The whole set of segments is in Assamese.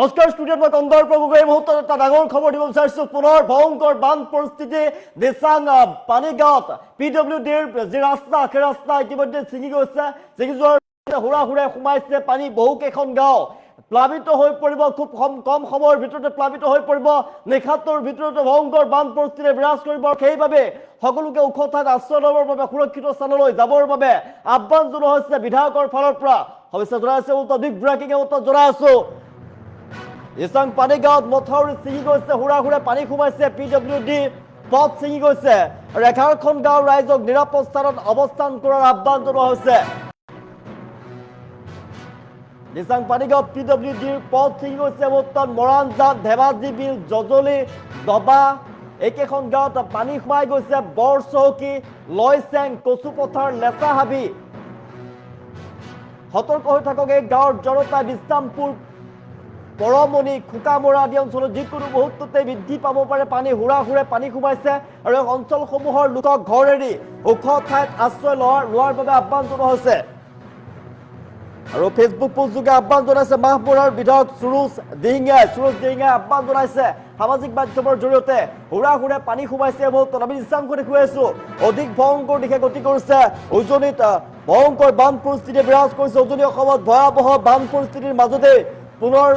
অস্কাৰ ষ্টুডিঅ'ত মই কন্দৰ প্ৰভু এই মুহূৰ্তত এটা ডাঙৰ খবৰ দিব বিচাৰিছোঁ। পুনৰ ভয়ংকৰ বান পৰিস্থিতি দিচাং পানীগাঁৱত PWDৰ যি ৰাস্তা সেই ৰাস্তা ইতিমধ্যে ছিঙি গৈছে। ছিঙি যোৱাৰ হুৰা হুৰে সোমাইছে পানী। বহুকেইখন গাঁও প্লাবিত হৈ পৰিব। খুব কম সময়ৰ ভিতৰতে প্লাবিত হৈ পৰিব। নিশাটোৰ ভিতৰতে ভয়ংকৰ বান পৰিস্থিতি বিৰাজ কৰিব। সেইবাবে সকলোকে ওখ ঠাইত আশ্ৰয় ল'বৰ বাবে সুৰক্ষিত স্থানলৈ যাবৰ বাবে আহ্বান জনোৱা হৈছে বিধায়কৰ ফালৰ পৰা। অৱশ্যে জনাই আছে অধিক ব্ৰেকিং জনাই আছোঁ। দিচাং পানীগাঁৱত মথাউৰি ছিঙি গৈছে, হুৰা হুৰে পানী সোমাইছে। PWD পথ ছিঙি গৈছে আৰু 11খন গাঁৱৰ ৰাইজক নিৰাপদ স্থানত অৱস্থান কৰাৰ আহ্বান জনোৱা হৈছে। দিচাং পানীগাঁৱত PWDৰ পথ ছিঙি গৈছে। বৰ্তমান মৰাণজান, ধেমাজি বিল, জজলি, দবা এইকেইখন গাঁৱত পানী সোমাই গৈছে। বৰচহকী, লয়চেং, কচুপথাৰ, লেচাহাবি সতৰ্ক হৈ থাকক এই গাঁৱৰ জনতা। বিশ্ৰামপুৰ, পৰমণি, খোকামৰা আদি অঞ্চলত যিকোনো মুহূৰ্ততে বৃদ্ধি পাব পাৰে পানী। হুৰা হুৰে পানী সোমাইছে আৰু এই অঞ্চলসমূহৰ লোকক ঘৰ এৰি ওখ ঠাইত আশ্ৰয় লোৱাৰ বাবে আহ্বান জনোৱা হৈছে। আৰু ফেচবুক পোষ্টযোগে আহ্বান জনাইছে মাহমৰাৰ বিধায়ক সুৰুজ দিহিঙীয়াই আহ্বান জনাইছে সামাজিক মাধ্যমৰ জৰিয়তে। হুৰা হুৰে পানী সোমাইছে। মুহূৰ্তত আমি দৃশ্যাংশ দেখুৱাই আছো। অধিক ভয়ংকৰ দিশে গতি কৰিছে উজনিত। ভয়ংকৰ বান পৰিস্থিতি বিৰাজ কৰিছে উজনি অসমত। ভয়াৱহ বান পৰিস্থিতিৰ মাজতে পুনৰ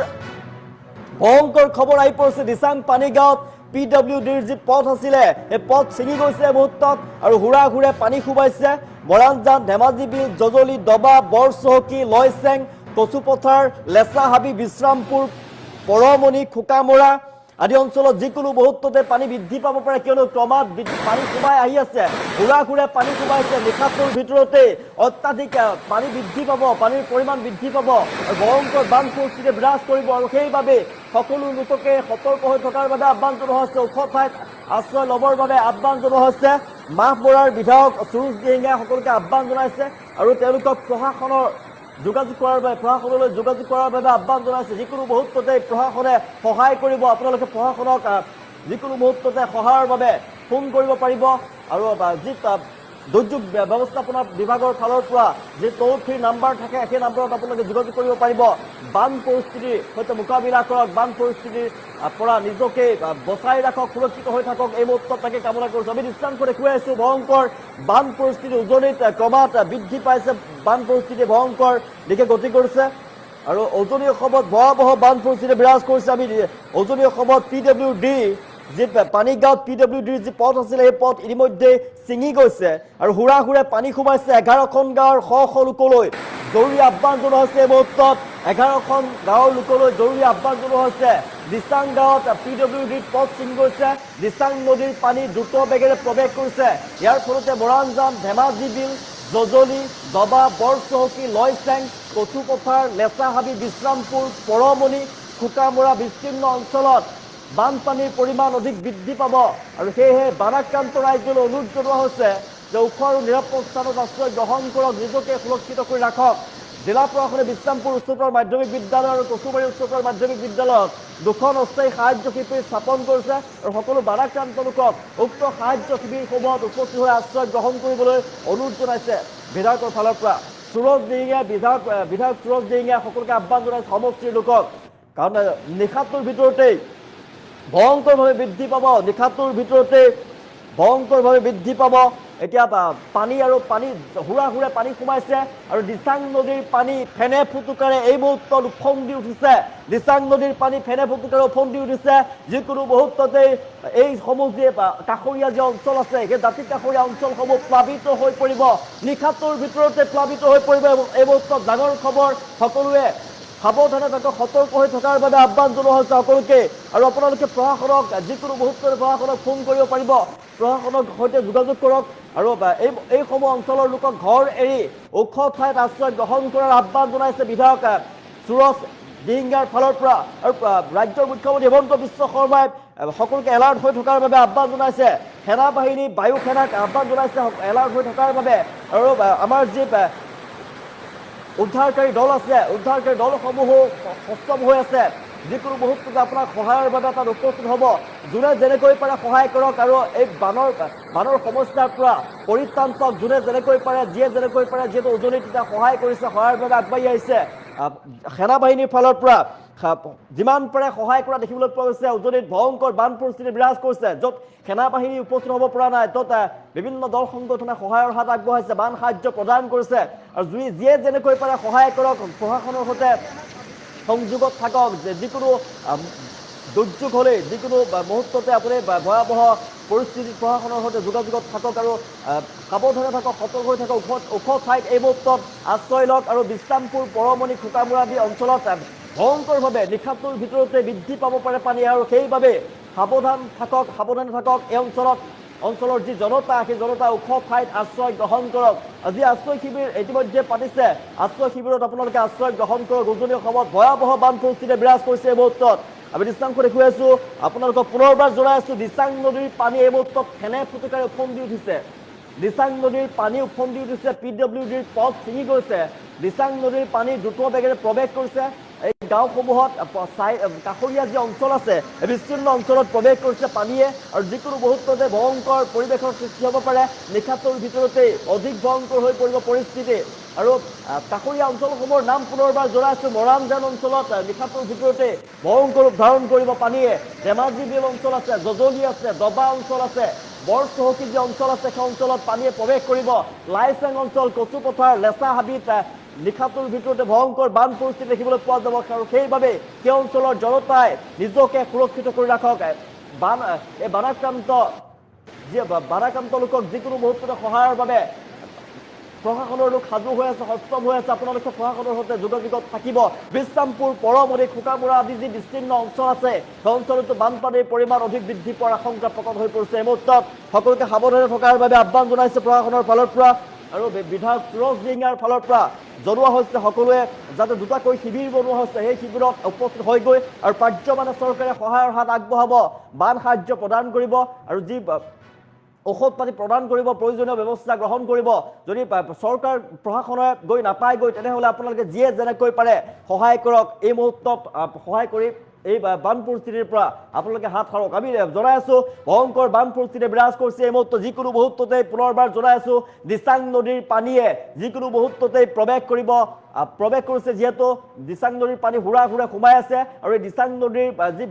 ভয়ংকৰ খবৰ আহি পৰিছে। দিচাং পানীগাঁৱত PWDৰ যি পথ আছিলে সেই পথ ছিঙি গৈছে মুহূৰ্তত আৰু হুৰা হুৰে পানী সোমাইছে। মৰাণজান, ধেমাজি বিল, জজলি, দবা, বৰচহকী, লয়চেং, কচুপথাৰ, লেচাহাবি, বিশ্ৰামপুৰ, পৰমণি, খোকামৰা আদি অঞ্চলত যিকোনো মুহূৰ্ততে পানী বৃদ্ধি পাব পাৰে, কিয়নো ক্ৰমাৎ পানী সোমাই আহি আছে। হুৰা হুৰে পানী সোমাইছে। নিশাটোৰ ভিতৰতে অত্যাধিক পানী বৃদ্ধি পাব, পানীৰ পৰিমাণ বৃদ্ধি পাব আৰু ভয়ংকৰ বান পৰিস্থিতি বিৰাজ কৰিব। আৰু সেইবাবে সকলো লোককে সতৰ্ক হৈ থকাৰ বাবে আহ্বান জনোৱা হৈছে। ওখ ঠাইত আশ্ৰয় ল'বৰ বাবে আহ্বান জনোৱা হৈছে। মাহমৰাৰ বিধায়ক সুৰুজ দিহিঙীয়াই সকলোকে আহ্বান জনাইছে আৰু তেওঁলোকক প্ৰশাসনলৈ যোগাযোগ কৰাৰ বাবে আহ্বান জনাইছে। যিকোনো মুহূৰ্ততে প্ৰশাসনে সহায় কৰিব। আপোনালোকে প্ৰশাসনক যিকোনো মুহূৰ্ততে সহায়ৰ বাবে ফোন কৰিব পাৰিব। আৰু যি দুৰ্যোগ ব্যৱস্থাপনা বিভাগৰ ফালৰ পৰা যি টোল ফ্ৰী নাম্বাৰ থাকে সেই নাম্বাৰত আপোনালোকে যোগাযোগ কৰিব পাৰিব। বান পৰিস্থিতিৰ সৈতে মোকাবিলা কৰক, বান পৰিস্থিতিৰ পৰা নিজকে বচাই ৰাখক, সুৰক্ষিত হৈ থাকক। এই মুহূৰ্তত তাকে কামনা কৰিছোঁ। আমি দৃশ্যাংশ দেখুৱাই আছোঁ। ভয়ংকৰ বান পৰিস্থিতি উজনিত ক্ৰমাৎ বৃদ্ধি পাইছে। বান পৰিস্থিতি ভয়ংকৰ দিশে গতি কৰিছে আৰু উজনি অসমত ভয়াৱহ বান পৰিস্থিতি বিৰাজ কৰিছে। আমি উজনি অসমত PWD যি পানীগাঁৱত PWDৰ যি পথ আছিলে সেই পথ ইতিমধ্যে ছিঙি গৈছে আৰু হুৰা হুৰে পানী সোমাইছে। 11খন গাঁৱৰ শ লোকলৈ জৰুৰী আহ্বান জনোৱা হৈছে। এই মুহূৰ্তত 11খন গাঁৱৰ লোকলৈ জৰুৰী আহ্বান জনোৱা হৈছে। দিচাং গাঁৱত PWDৰ পথ ছিঙি গৈছে। দিচাং নদীৰ পানী দ্ৰুত বেগেৰে প্ৰৱেশ কৰিছে। ইয়াৰ ফলতে মৰাণজান, ধেমাজি বিল, জজলি, দবা, বৰচহকী, লয়চেং, কচুপথাৰ, লেচাহাবি, বিশ্ৰামপুৰ, পৰমণি, খোকামৰা বিস্তীৰ্ণ অঞ্চলত বানপানীৰ পৰিমাণ অধিক বৃদ্ধি পাব আৰু সেয়েহে বানাক্ৰান্ত ৰাজ্যলৈ অনুৰোধ জনোৱা হৈছে যে ওখ আৰু নিৰাপদ স্থানত আশ্ৰয় গ্ৰহণ কৰক, নিজকে সুৰক্ষিত কৰি ৰাখক। জিলা প্ৰশাসনে বিশ্ৰামপুৰ উচ্চতৰ মাধ্যমিক বিদ্যালয় আৰু কচুমাৰী উচ্চতৰ মাধ্যমিক বিদ্যালয়ত 2খন অস্থায়ী সাহায্য শিবিৰ স্থাপন কৰিছে আৰু সকলো বানাক্ৰান্ত লোকক উক্ত সাহায্য শিবিৰসমূহত উপস্থিত হৈ আশ্ৰয় গ্ৰহণ কৰিবলৈ অনুৰোধ জনাইছে বিধায়কৰ ফালৰ পৰা। সুৰুজ দিহিঙীয়াই বিধায়ক সুৰুজ দিহিঙীয়াই সকলোকে আহ্বান জনাইছে সমষ্টিৰ লোকক, কাৰণ নিশাটোৰ ভিতৰতেই ভয়ংকৰভাৱে বৃদ্ধি পাব। নিশাটোৰ ভিতৰতে ভয়ংকৰভাৱে বৃদ্ধি পাব। এতিয়া পানী হুৰা হুৰে পানী সোমাইছে আৰু দিচাং নদীৰ পানী ফেনে ফুটুকাৰে এই মুহূৰ্তত উফন্দি উঠিছে। দিচাং নদীৰ পানী ফেনে ফুটুকাৰে উফন্দি উঠিছে। যিকোনো মুহূৰ্ততে এইসমূহ যি কাষৰীয়া যি অঞ্চল আছে সেই দাঁতি কাষৰীয়া অঞ্চলসমূহ প্লাবিত হৈ পৰিব। নিশাটোৰ ভিতৰতে প্লাবিত হৈ পৰিব। এই মুহূৰ্তত ডাঙৰ খবৰ। সকলোৱে সাৱধানে থাকক, সতৰ্ক হৈ থকাৰ বাবে আহ্বান জনোৱা হৈছে সকলোকে। আৰু আপোনালোকে প্ৰশাসনক যিকোনো মুহূৰ্ততে প্ৰশাসনক ফোন কৰিব পাৰিব। প্ৰশাসনৰ সৈতে যোগাযোগ কৰক আৰু এইসমূহ অঞ্চলৰ লোকক ঘৰ এৰি ওখ ঠাইত আশ্ৰয় গ্ৰহণ কৰাৰ আহ্বান জনাইছে বিধায়ক সুৰুজ দিহিঙীয়াৰ ফালৰ পৰা। আৰু ৰাজ্যৰ মুখ্যমন্ত্ৰী হিমন্ত বিশ্ব শৰ্মাই সকলোকে এলাৰ্ট হৈ থকাৰ বাবে আহ্বান জনাইছে। সেনা বাহিনী, বায়ু সেনাক আহ্বান জনাইছে এলাৰ্ট হৈ থকাৰ বাবে। আৰু আমাৰ যি উদ্ধাৰকাৰী দল আছে, উদ্ধাৰকাৰী দলসমূহো সষ্টম হৈ আছে। যিকোনো মুহূৰ্ততে আপোনাৰ সহায়ৰ বাবে তাত উপস্থিত হ'ব। যোনে যেনেকৈ পাৰে সহায় কৰক আৰু এই বানৰ সমস্যাৰ পৰা পৰিত্ৰাণ পাওক। যোনে যেনেকৈ পাৰে, যিয়ে যেনেকৈ পাৰে, যিহেতু উজনিত সহায় কৰিছে, সহায়ৰ বাবে আগবাঢ়ি আহিছে। সেনাবাহিনীৰ ফালৰ পৰা যিমান পাৰে সহায় কৰা দেখিবলৈ পোৱা গৈছে উজনিত ভয়ংকৰ বান পৰিস্থিতি বিৰাজ কৰিছে য'ত সেনাবাহিনী উপস্থিত হ'ব পৰা নাই ত'ত বিভিন্ন দল সংগঠনে সহায়ৰ হাত আগবঢ়াইছে বান সাহায্য প্ৰদান কৰিছে আৰু যিয়ে যেনেকৈ পাৰে সহায় কৰক প্ৰশাসনৰ সৈতে সংযোগত থাকক যিকোনো দুৰ্যোগ হ'লে যিকোনো মুহূৰ্ততে আপুনি ভয়াৱহ পৰিস্থিতিত প্ৰশাসনৰ সৈতে যোগাযোগত থাকক আৰু সাৱধানে থাকক সতৰ্ক হৈ থাকক ওখ ঠাইত এই মুহূৰ্তত আশ্ৰয় লওক আৰু বিশ্ৰামপুৰ পৰমণি খোকামৰা আদি অঞ্চলত ভয়ংকৰভাৱে নিশাটোৰ ভিতৰতে বৃদ্ধি পাব পাৰে পানী আৰু সেইবাবে সাৱধানে থাকক এই অঞ্চলৰ যি জনতা সেই জনতা ওখ ঠাইত আশ্ৰয় গ্ৰহণ কৰক আজি আশ্ৰয় শিবিৰ ইতিমধ্যে পাতিছে আশ্ৰয় শিবিৰত আপোনালোকে আশ্ৰয় গ্ৰহণ কৰক উজনি অসমত ভয়াৱহ বান পৰিস্থিতি বিৰাজ কৰিছে এই মুহূৰ্তত আমি দৃশ্যাংশ দেখুৱাই আছো আপোনালোকক পুনৰবাৰ জনাই আছো দিচাং নদীৰ পানী এই মুহূৰ্তত ফেনে ফুটুকাৰে উফন্দি উঠিছে দিচাং নদীৰ পানী উফন্দি উঠিছে পিডব্লিউডিৰ পথ ছিঙি গৈছে দিচাং নদীৰ পানী দ্ৰুত বেগেৰে প্ৰৱেশ কৰিছে এই গাঁওসমূহত কাষৰীয়া যি অঞ্চল আছে এই বিস্তীৰ্ণ অঞ্চলত প্ৰৱেশ কৰিছে পানীয়ে আৰু যিকোনো মুহূৰ্ততে ভয়ংকৰ পৰিৱেশৰ সৃষ্টি হ'ব পাৰে নিশাটোৰ ভিতৰতেই অধিক ভয়ংকৰ হৈ পৰিব পৰিস্থিতি আৰু কাষৰীয়া অঞ্চলসমূহৰ নাম পুনৰবাৰ জনাই আছো মৰাণজান অঞ্চলত নিশাটোৰ ভিতৰতে ভয়ংকৰ ৰূপ ধাৰণ কৰিব পানীয়ে ধেমাজি বিল অঞ্চল আছে জজলি আছে দবা অঞ্চল আছে বৰ চহকী যি অঞ্চল আছে সেই অঞ্চলত পানীয়ে প্ৰৱেশ কৰিব লাইচেং অঞ্চল কচুপথাৰ লেচা হাবিত নিশাটোৰ ভিতৰতে ভয়ংকৰ বান পৰিস্থিতি দেখিবলৈ পোৱা যাব আৰু সেইবাবে সেই অঞ্চলৰ জনতাই নিজকে সুৰক্ষিত কৰি ৰাখক এই বানাক্ৰান্ত লোকক যিকোনো মুহূৰ্ততে সহায়ৰ বাবে প্ৰশাসনৰ লোক সাজু হৈ আছে সষ্টম হৈ আছে আপোনালোকে প্ৰশাসনৰ সৈতে যোগাযোগত থাকিব বিশ্ৰামপুৰ পৰমণি খোকামৰা আদি যি বিস্তীৰ্ণ অঞ্চল আছে সেই অঞ্চলতো বানপানীৰ পৰিমাণ অধিক বৃদ্ধি পোৱাৰ আশংকা প্ৰকট হৈ পৰিছে এই মুহূৰ্তত সকলোকে সাৱধানে থকাৰ বাবে আহ্বান জনাইছে প্ৰশাসনৰ ফালৰ পৰা আৰু বিধায়ক সুৰজ দিঙাৰ ফালৰ পৰা জনোৱা হৈছে সকলোৱে যাতে দুটাকৈ শিবিৰ বনোৱা হৈছে সেই শিবিৰত উপস্থিত হৈ গৈ আৰু পাৰ্যমানে চৰকাৰে সহায়ৰ হাত আগবঢ়াব বান সাহায্য প্ৰদান কৰিব আৰু যি ঔষধ পাতি প্ৰদান কৰিব প্ৰয়োজনীয় ব্যৱস্থা গ্ৰহণ কৰিব যদি চৰকাৰ প্ৰশাসনে গৈ নাপায়গৈ তেনেহ'লে আপোনালোকে যিয়ে যেনেকৈ পাৰে সহায় কৰক এই মুহূৰ্তত সহায় কৰি এই বান পৰিস্থিতিৰ পৰা আপোনালোকে হাত সাৰক আমি জনাই আছো ভয়ংকৰ বান পৰিস্থিতি বিৰাজ কৰিছে এই মুহূৰ্তত যিকোনো মুহূৰ্ততে পুনৰবাৰ জনাই আছো দিচাং নদীৰ পানীয়ে যিকোনো মুহূৰ্ততে প্ৰৱেশ কৰিছে যিহেতু দিচাং নদীৰ পানী হুৰা সোমাই আছে আৰু এই দিচাং নদীৰ যি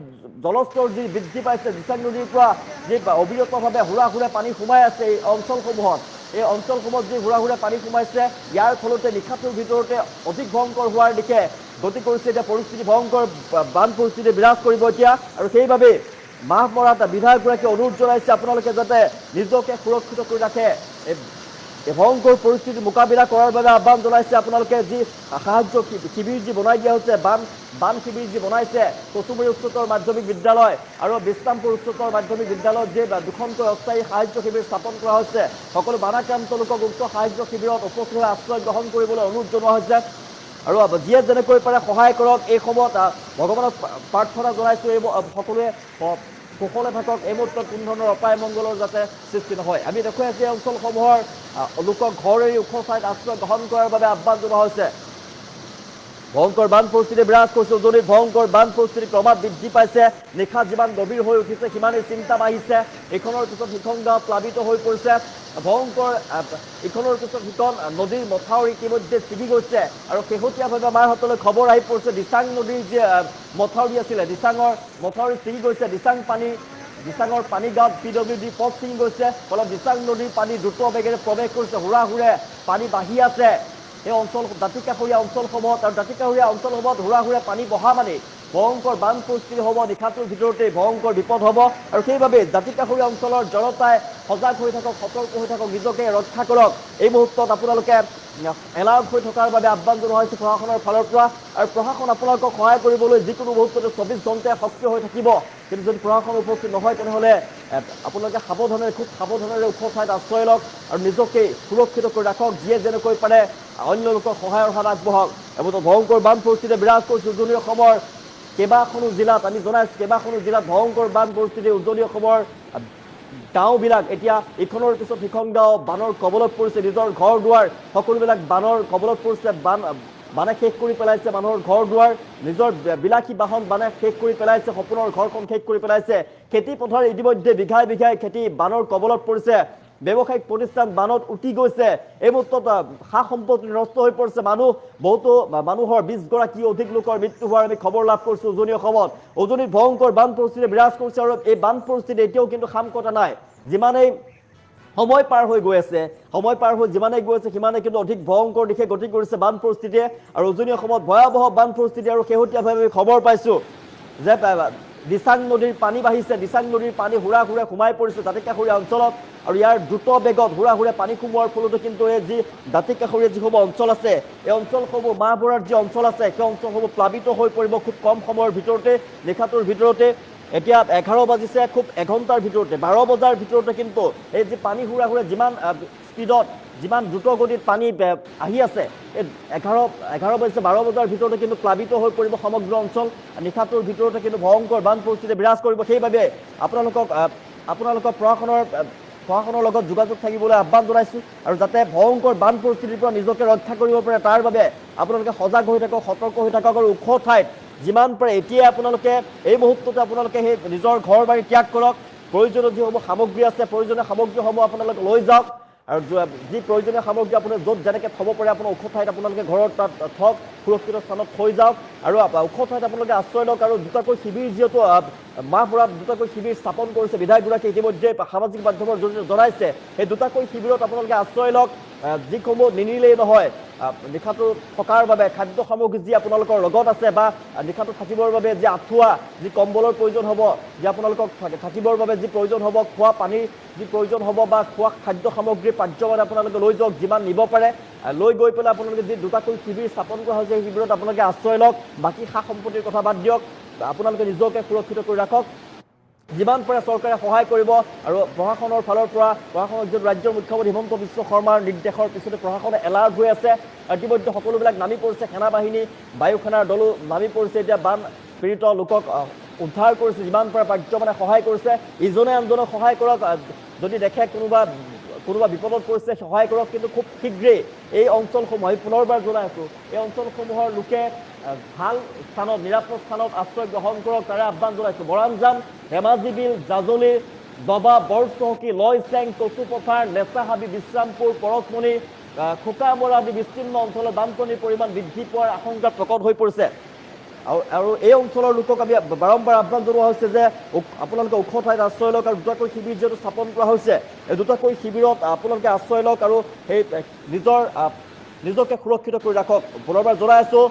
জলস্তৰ যি বৃদ্ধি পাইছে দিচাং নদীৰ পৰা যি অবিৰতভাৱে হুৰা পানী সোমাই আছে এই অঞ্চলসমূহত যি হুৰা পানী সোমাইছে ইয়াৰ ফলতে নিশাটোৰ ভিতৰতে অধিক ভয়ংকৰ হোৱাৰ দিশে গতি কৰিছে এতিয়া পৰিস্থিতি ভয়ংকৰ বান পৰিস্থিতি বিৰাজ কৰিব এতিয়া আৰু সেইবাবে মাহমৰাত বিধায়কগৰাকীয়ে অনুৰোধ জনাইছে আপোনালোকে যাতে নিজকে সুৰক্ষিত কৰি ৰাখে এই ভয়ংকৰ পৰিস্থিতি মোকাবিলা কৰাৰ বাবে আহ্বান জনাইছে আপোনালোকে যি সাহায্য শিবিৰ যি বনাই দিয়া হৈছে বান শিবিৰ যি বনাইছে কচুমাৰী উচ্চতৰ মাধ্যমিক বিদ্যালয় আৰু বিশ্ৰামপুৰ উচ্চতৰ মাধ্যমিক বিদ্যালয়ত যে দুখনকৈ অস্থায়ী সাহায্য শিবিৰ স্থাপন কৰা হৈছে সকলো বানাক্ৰান্ত লোকক উক্ত সাহায্য শিবিৰত উপস্থিত হৈ আশ্ৰয় গ্ৰহণ কৰিবলৈ অনুৰোধ জনোৱা হৈছে আৰু যিয়ে যেনেকৈ পাৰে সহায় কৰক এই সময়ত ভগৱানক প্ৰাৰ্থনা জনাইছোঁ এই সকলোৱে কুশলে থাকক এই মুহূৰ্তত কোনো ধৰণৰ অপায় মংগলৰ যাতে সৃষ্টি নহয় আমি দেখুৱাই আছোঁ এই অঞ্চলসমূহৰ লোকক ঘৰ এৰি ওখ ঠাইত আশ্ৰয় গ্ৰহণ কৰাৰ বাবে আহ্বান জনোৱা হৈছে ভয়ংকৰ বান পৰিস্থিতি বিৰাজ কৰিছে উজনিত ভয়ংকৰ বান পৰিস্থিতি ক্ৰমাৎ বৃদ্ধি পাইছে নিশা যিমান গভীৰ হৈ উঠিছে সিমানেই চিন্তা বাঢ়িছে ইখনৰ পিছত সিখন গাঁও প্লাবিত হৈ পৰিছে ভয়ংকৰ ইখনৰ পিছত সিখন নদীৰ মথাউৰি ইতিমধ্যে ছিগি গৈছে আৰু শেহতীয়াভাৱে আমাৰ হাতলৈ খবৰ আহি পৰিছে দিচাং নদীৰ যি মথাউৰি আছিলে দিচাঙৰ মথাউৰি ছিগি গৈছে দিচাঙৰ পানী গাঁৱত PWD পথ ছিঙি গৈছে ফলত দিচাং নদীৰ পানী দ্ৰুত বেগেৰে প্ৰৱেশ কৰিছে হুৰা পানী বাঢ়ি আছে এই অঞ্চল দাঁতিকাষৰীয়া অঞ্চলসমূহত আৰু দাঁতিকাষৰীয়া অঞ্চলসমূহত হুৰা পানী বহা মানে ভয়ংকৰ বান পৰিস্থিতি হ'ব নিশাটোৰ ভিতৰতে ভয়ংকৰ বিপদ হ'ব আৰু সেইবাবে দাঁতিকাষৰীয়া অঞ্চলৰ জনতাই সজাগ হৈ থাকক সতৰ্ক হৈ থাকক নিজকে ৰক্ষা কৰক এই মুহূৰ্তত আপোনালোকে এলাৰ্ট হৈ থকাৰ বাবে আহ্বান জনোৱা হৈছে প্ৰশাসনৰ ফালৰ পৰা আৰু প্ৰশাসন আপোনালোকক সহায় কৰিবলৈ যিকোনো মুহূৰ্ততে 24 ঘণ্টাই সক্ৰিয় হৈ থাকিব কিন্তু যদি প্ৰশাসন উপস্থিত নহয় তেনেহ'লে আপোনালোকে খুব সাৱধানেৰে ওখ ঠাইত আশ্ৰয় লওক আৰু নিজকে সুৰক্ষিত কৰি ৰাখক যিয়ে যেনেকৈ পাৰে অন্য লোকক সহায়ৰ হাত আগবঢ়াওক এইবোৰ ভয়ংকৰ বান পৰিস্থিতি বিৰাজ কৰিছে উজনি অসমৰ কেইবাখনো জিলাত আমি জনাইছোঁ কেইবাখনো জিলাত ভয়ংকৰ বান পৰিস্থিতি উজনি অসমৰ গাঁওবিলাক এতিয়া ইখনৰ পিছত সিখন গাঁও বানৰ কবলত পৰিছে নিজৰ ঘৰ দুৱাৰ সকলোবিলাক বানৰ কবলত পৰিছে বানে শেষ কৰি পেলাইছে মানুহৰ ঘৰ দুৱাৰ নিজৰ বিলাসী বাহন বানে শেষ কৰি পেলাইছে সপোনৰ ঘৰখন শেষ কৰি পেলাইছে খেতি পথাৰ ইতিমধ্যে বিঘাই খেতি বানৰ কবলত পৰিছে ব্যৱসায়িক প্ৰতিষ্ঠান বানত উঠি গৈছে এই মুহূৰ্তত সা সম্পত্তি নষ্ট হৈ পৰিছে বহুতো মানুহৰ 20 গৰাকী অধিক লোকৰ মৃত্যু হোৱাৰ আমি খবৰ লাভ কৰিছো উজনি অসমত উজনিত ভয়ংকৰ বান পৰিস্থিতি বিৰাজ কৰিছে আৰু এই বান পৰিস্থিতি এতিয়াও কিন্তু খাম কটা নাই যিমানেই সময় পাৰ হৈ গৈ আছে যিমানেই গৈ আছে সিমানেই কিন্তু অধিক ভয়ংকৰ দিশে গতি কৰিছে বান পৰিস্থিতিয়ে আৰু উজনি অসমত ভয়াৱহ বান পৰিস্থিতি আৰু শেহতীয়াভাৱে আমি খবৰ পাইছো যে দিচাং নদীৰ পানী বাঢ়িছে দিচাং নদীৰ পানী হুৰা হুৰে সোমাই পৰিছে দাঁতিকাষৰীয়া অঞ্চলত আৰু ইয়াৰ দ্ৰুত বেগত হুৰা হুৰে পানী সোমোৱাৰ ফলতো কিন্তু এই যি দাঁতিকাষৰীয়া যিসমূহ অঞ্চল আছে এই অঞ্চলসমূহ মাহবৰাৰ যি অঞ্চল আছে সেই অঞ্চলসমূহ প্লাবিত হৈ পৰিব খুব কম সময়ৰ ভিতৰতে নিশাটোৰ ভিতৰতে এতিয়া 11 বাজিছে খুব এঘণ্টাৰ ভিতৰতে 12 বজাৰ ভিতৰতে কিন্তু এই যে পানী হুৰা হুৰে যিমান স্পীডত যিমান দ্ৰুত গতিত পানী আহি আছে এই 11 বাজিছে 12 বজাৰ ভিতৰতে কিন্তু প্লাবিত হৈ পৰিব সমগ্ৰ অঞ্চল নিশাটোৰ ভিতৰতে কিন্তু ভয়ংকৰ বান পৰিস্থিতি বিৰাজ কৰিব সেইবাবে আপোনালোকক প্ৰশাসনৰ লগত যোগাযোগ থাকিবলৈ আহ্বান জনাইছোঁ আৰু যাতে ভয়ংকৰ বান পৰিস্থিতিৰ পৰা নিজকে ৰক্ষা কৰিব পাৰে তাৰ বাবে আপোনালোকে সজাগ হৈ থাকক সতৰ্ক হৈ থাকক আৰু ওখ ঠাইত যিমান পাৰে এতিয়া আপোনালোকে এই মুহূৰ্ততে আপোনালোকে সেই নিজৰ ঘৰ বাৰী ত্যাগ কৰক প্ৰয়োজনীয় যিসমূহ সামগ্ৰী আছে প্ৰয়োজনীয় সামগ্ৰীসমূহ আপোনালোকে লৈ যাওক আৰু যি প্ৰয়োজনীয় সামগ্ৰী আপোনাৰ য'ত যেনেকৈ থ'ব পাৰে আপোনাৰ ওখ ঠাইত আপোনালোকে ঘৰত তাত থওক সুৰক্ষিত স্থানত থৈ যাওক আৰু ওখ ঠাইত আপোনালোকে আশ্ৰয় লওক আৰু দুটাকৈ শিবিৰ যিহেতু মাহপুৰাত দুটাকৈ শিবিৰ স্থাপন কৰিছে বিধায়কগৰাকীয়ে ইতিমধ্যে সামাজিক মাধ্যমৰ জৰিয়তে জনাইছে সেই দুটাকৈ শিবিৰত আপোনালোকে আশ্ৰয় লওক যিসমূহ নিনিলেই নহয় নিশাটো থকাৰ বাবে খাদ্য সামগ্ৰী যি আপোনালোকৰ লগত আছে বা নিশাটো থাকিবৰ বাবে যি আঁঠুৱা যি কম্বলৰ প্ৰয়োজন হ'ব যি আপোনালোকক থাকিবৰ বাবে যি প্ৰয়োজন হ'ব খোৱা পানীৰ যি প্ৰয়োজন হ'ব বা খোৱা খাদ্য সামগ্ৰী পাৰ্যমান আপোনালোকে লৈ যাওক যিমান নিব পাৰে লৈ গৈ পেলাই আপোনালোকে যি দুটাকৈ শিবিৰ স্থাপন কৰা হৈছে সেই শিবিৰত আপোনালোকে আশ্ৰয় লওক বাকী সা সম্পত্তিৰ কথা বাদ দিয়ক আপোনালোকে নিজকে সুৰক্ষিত কৰি ৰাখক যিমান পাৰে চৰকাৰে সহায় কৰিব আৰু প্ৰশাসনৰ ফালৰ পৰা যিটো ৰাজ্যৰ মুখ্যমন্ত্ৰী হিমন্ত বিশ্ব শৰ্মাৰ নিৰ্দেশৰ পিছতে প্ৰশাসনে এলাৰ্ট হৈ আছে ইতিমধ্যে সকলোবিলাক নামি পৰিছে সেনা বাহিনী বায়ু সেনাৰ দলো নামি পৰিছে এতিয়া বান পীড়িত লোকক উদ্ধাৰ কৰিছে যিমান পাৰে পাৰ্যমানে সহায় কৰিছে ইজনে আনজনক সহায় কৰক যদি দেখে কোনোবা বিপদত পৰিছে সহায় কৰক কিন্তু খুব শীঘ্ৰেই এই অঞ্চলসমূহ আমি পুনৰবাৰ জনাই আছোঁ এই অঞ্চলসমূহৰ লোকে ভাল স্থানত নিৰাপদ স্থানত আশ্ৰয় গ্ৰহণ কৰক তাৰে আহ্বান জনাইছোঁ বৰাঞ্জান ধেমাজি বিল জাজলি দবা বৰচহকী লয়চেং কচুপথাৰ নেচাহাবি বিশ্ৰামপুৰ পৰশমণি খোকামৰা আদি বিস্তীৰ্ণ অঞ্চলত বানপানীৰ পৰিমাণ বৃদ্ধি পোৱাৰ আশংকা প্ৰকট হৈ পৰিছে আৰু এই অঞ্চলৰ লোকক আমি বাৰম্বাৰ আহ্বান জনোৱা হৈছে যে আপোনালোকে ওখ ঠাইত আশ্ৰয় লওক আৰু দুটাকৈ শিবিৰ যিহেতু স্থাপন কৰা হৈছে এই দুটাকৈ শিবিৰত আপোনালোকে আশ্ৰয় লওক আৰু সেই নিজকে সুৰক্ষিত কৰি ৰাখক পুনৰবাৰ জনাই আছোঁ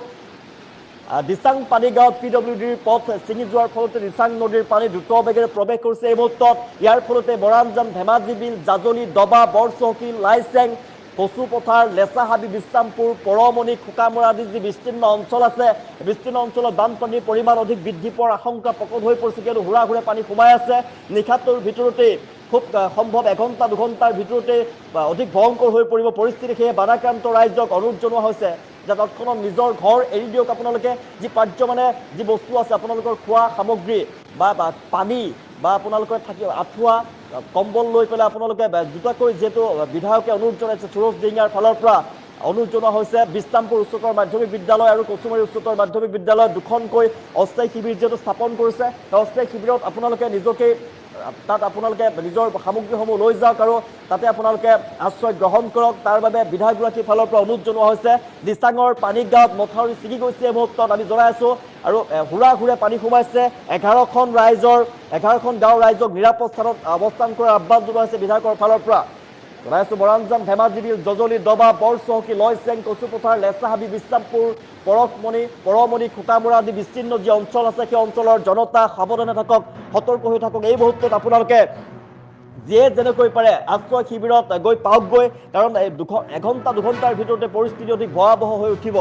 দিচাং পানীগাঁৱত PWDৰ পথ ছিঙি যোৱাৰ ফলতে দিচাং নদীৰ পানী দ্ৰুত বেগেৰে প্ৰৱেশ কৰিছে এই মুহূৰ্তত ইয়াৰ ফলতে বৰাঞ্জান ধেমাজি বিল জাজলি দবা বৰচহকী লাইচেং কচুপথাৰ লেচাহাবি বিশ্ৰামপুৰ পৰমণি খোকামৰা আদি যি বিস্তীৰ্ণ অঞ্চল আছে বিস্তীৰ্ণ অঞ্চলত বানপানীৰ পৰিমাণ অধিক বৃদ্ধি পোৱাৰ আশংকা প্ৰকট হৈ পৰিছে কিয়নো হুৰা হুৰে পানী সোমাই আছে নিশাটোৰ ভিতৰতে খুব সম্ভৱ এঘণ্টা দুঘণ্টাৰ ভিতৰতে অধিক ভয়ংকৰ হৈ পৰিব পৰিস্থিতি সেয়ে বানাক্ৰান্ত ৰাইজক অনুৰোধ জনোৱা হৈছে যে তৎক্ষণাত নিজৰ ঘৰ এৰি দিয়ক আপোনালোকে যি পাৰ্যমানে যি বস্তু আছে আপোনালোকৰ খোৱা সামগ্ৰী বা পানী বা আপোনালোকৰ আঁঠুৱা কম্বল লৈ পেলাই আপোনালোকে দুটাকৈ যিহেতু বিধায়কে অনুৰোধ জনাইছে সুৰজ ডিঙিয়াৰ ফালৰ পৰা অনুৰোধ জনোৱা হৈছে বিশ্ৰামপুৰ উচ্চতৰ মাধ্যমিক বিদ্যালয় আৰু কচুমাৰী উচ্চতৰ মাধ্যমিক বিদ্যালয় দুখনকৈ অস্থায়ী শিবিৰ যিহেতু স্থাপন কৰিছে সেই অস্থায়ী শিবিৰত আপোনালোকে নিজকে তাত আপোনালোকে নিজৰ সামগ্ৰীসমূহ লৈ যাওক আৰু তাতে আপোনালোকে আশ্ৰয় গ্ৰহণ কৰক তাৰ বাবে বিধায়কগৰাকীৰ ফালৰ পৰা অনুৰোধ জনোৱা হৈছে দিচাঙৰ পানীগাঁৱত মথাউৰি ছিগি গৈছে এই মুহূৰ্তত আমি জনাই আছোঁ আৰু হুৰা হুৰে পানী সোমাইছে 11খন গাঁৱৰ ৰাইজক নিৰাপদ স্থানত অৱস্থান কৰাৰ আহ্বান জনোৱা হৈছে বিধায়কৰ ফালৰ পৰা জনাই আছোঁ বৰাঞ্জান ধেমাজি বিল জজলি দবা বৰচহকী লয়চেং কচুপথাৰ লেচাহাবি বিশ্ৰামপুৰ পৰমণি খোকামৰা আদি বিস্তীৰ্ণ যি অঞ্চল আছে সেই অঞ্চলৰ জনতা সাৱধানে থাকক সতৰ্ক হৈ থাকক এই মুহূৰ্তত আপোনালোকে যিয়ে যেনেকৈ পাৰে আশ্ৰয় শিবিৰত গৈ পাওকগৈ কাৰণ এঘণ্টা দুঘণ্টাৰ ভিতৰতে পৰিস্থিতি অধিক ভয়াৱহ হৈ উঠিব